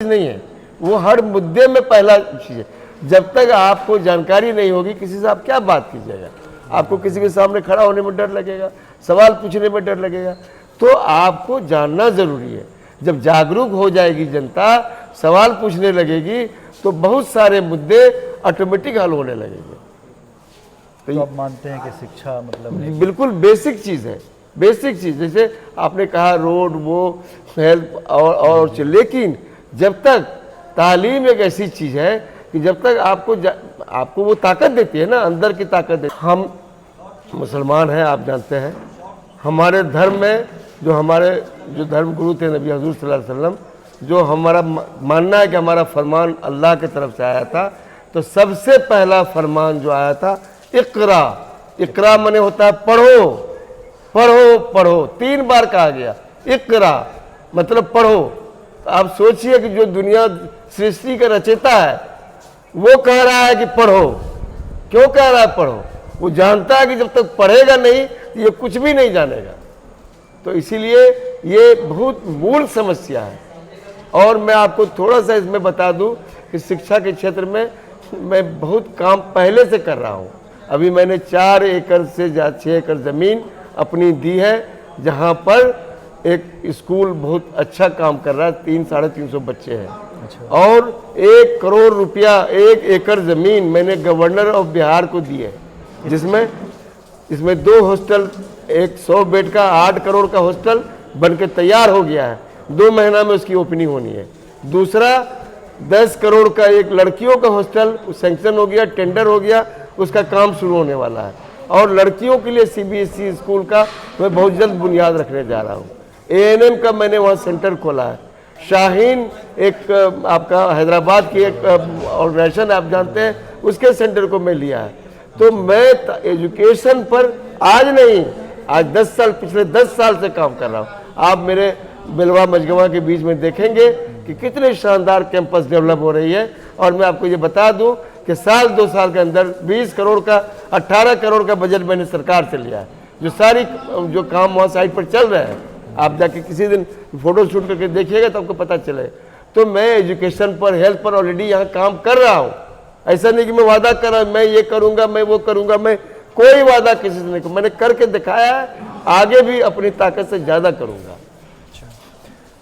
नहीं है, वो हर मुद्दे में पहला चीज है। जब तक आपको जानकारी नहीं होगी किसी से आप क्या बात कीजिएगा, आपको किसी के सामने खड़ा होने में डर लगेगा, सवाल पूछने में डर लगेगा। तो आपको जानना जरूरी है। जब जागरूक हो जाएगी जनता, सवाल पूछने लगेगी, तो बहुत सारे मुद्दे ऑटोमेटिक हल होने लगेंगे। तो आप मानते हैं कि शिक्षा मतलब बिल्कुल बेसिक चीज़ है, बेसिक चीज़। जैसे आपने कहा रोड, वो हेल्थ और लेकिन जब तक तालीम एक ऐसी चीज़ है कि जब तक आपको वो ताकत देती है ना, अंदर की ताकत देती है। हम मुसलमान हैं, आप जानते हैं। हमारे धर्म में जो धर्म गुरु थे नबी हजूर सल्लल्लाहु अलैहि वसल्लम, जो हमारा मानना है कि हमारा फरमान अल्लाह की तरफ से आया था, तो सबसे पहला फरमान जो आया था इकरा। इकरा माने होता है पढ़ो पढ़ो पढ़ो, 3 बार कहा गया इकरा मतलब पढ़ो। तो आप सोचिए कि जो दुनिया सृष्टि का रचयिता है वो कह रहा है कि पढ़ो। क्यों कह रहा है पढ़ो? वो जानता है कि जब तक पढ़ेगा नहीं तो ये कुछ भी नहीं जानेगा। तो इसीलिए ये बहुत मूल समस्या है। और मैं आपको थोड़ा सा इसमें बता दूं कि शिक्षा के क्षेत्र में मैं बहुत काम पहले से कर रहा हूँ। अभी मैंने 4 एकड़ से 6 एकड़ ज़मीन अपनी दी है, जहाँ पर एक स्कूल बहुत अच्छा काम कर रहा है, 300-350 बच्चे हैं। अच्छा। और 1 करोड़ रुपया 1 एकड़ ज़मीन मैंने गवर्नर ऑफ बिहार को दी है, इसमें 2 हॉस्टल, एक 100 बेड का 8 करोड़ का हॉस्टल बन के तैयार हो गया है, 2 महीना में उसकी ओपनिंग होनी है। दूसरा 10 करोड़ का एक लड़कियों का हॉस्टल सैंक्शन हो गया, टेंडर हो गया, उसका काम शुरू होने वाला है। और लड़कियों के लिए CBSE स्कूल का मैं बहुत जल्द बुनियाद रखने जा रहा हूँ। ANM का मैंने वहाँ सेंटर खोला है। शाहीन एक आपका हैदराबाद की एक ऑर्गेनाइजेशन आप जानते हैं, उसके सेंटर को मैं लिया है। तो मैं एजुकेशन पर आज नहीं, आज 10 साल, पिछले 10 साल से काम कर रहा हूँ। आप मेरे बिलवा मजगवा के बीच में देखेंगे कि कितने शानदार कैंपस डेवलप हो रही है। और मैं आपको ये बता दूं कि साल 2 साल के अंदर 20 करोड़ का 18 करोड़ का बजट मैंने सरकार से लिया है। जो काम वहाँ साइट पर चल रहे हैं, आप जाके किसी दिन फोटो शूट करके देखिएगा तो आपको पता चले। तो मैं एजुकेशन पर, हेल्थ पर ऑलरेडी यहाँ काम कर रहा हूँ। ऐसा नहीं कि मैं वादा कर रहा हूँ मैं ये करूँगा, मैं वो करूँगा, मैं कोई वादा किसी से नहीं, मैंने करके दिखाया है, आगे भी अपनी ताकत से ज़्यादा करूँगा।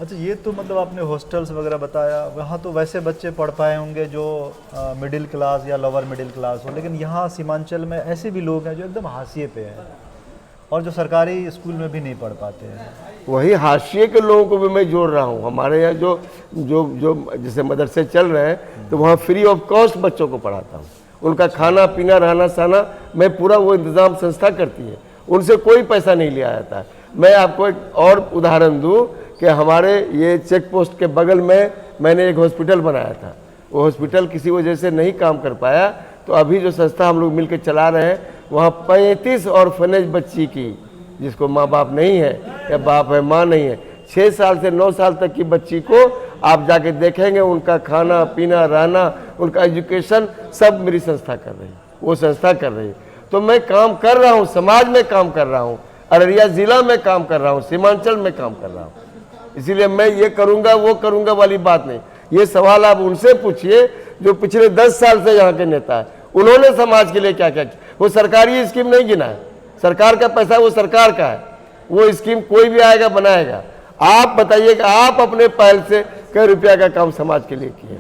अच्छा, ये तो मतलब आपने हॉस्टल्स वगैरह बताया, वहाँ तो वैसे बच्चे पढ़ पाए होंगे जो मिडिल क्लास या लोअर मिडिल क्लास हो, लेकिन यहाँ सीमांचल में ऐसे भी लोग हैं जो एकदम हाशिए पे हैं और जो सरकारी स्कूल में भी नहीं पढ़ पाते हैं। वही हाशिए के लोगों को भी मैं जोड़ रहा हूँ। हमारे यहाँ जो जैसे मदरसे चल रहे हैं, तो वहाँ फ्री ऑफ कॉस्ट बच्चों को पढ़ाता हूँ। उनका खाना पीना रहना सहना मैं पूरा वो इंतज़ाम संस्था करती है, उनसे कोई पैसा नहीं लिया जाता है। मैं आपको एक और उदाहरण दूँ कि हमारे ये चेक पोस्ट के बगल में मैंने एक हॉस्पिटल बनाया था। वो हॉस्पिटल किसी वजह से नहीं काम कर पाया, तो अभी जो संस्था हम लोग मिलकर चला रहे हैं, वहाँ 35 ऑर्फनेज बच्ची की, जिसको माँ बाप नहीं है या बाप है माँ नहीं है, 6 साल से 9 साल तक की बच्ची को आप जाके देखेंगे, उनका खाना पीना रहना, उनका एजुकेशन सब मेरी संस्था कर रही है, वो संस्था कर रही है। तो मैं काम कर रहा हूँ, समाज में काम कर रहा हूँ, अररिया ज़िला में काम कर रहा हूँ, सीमांचल में काम कर रहा हूँ। इसीलिए मैं ये करूँगा वो करूँगा वाली बात नहीं। ये सवाल आप उनसे पूछिए जो पिछले 10 साल से यहाँ के नेता है, उन्होंने समाज के लिए क्या क्या किया। वो सरकारी स्कीम नहीं गिना है, सरकार का पैसा वो सरकार का है, वो स्कीम कोई भी आएगा बनाएगा। आप बताइएगा आप अपने पहल से कई रुपया का काम समाज के लिए किए।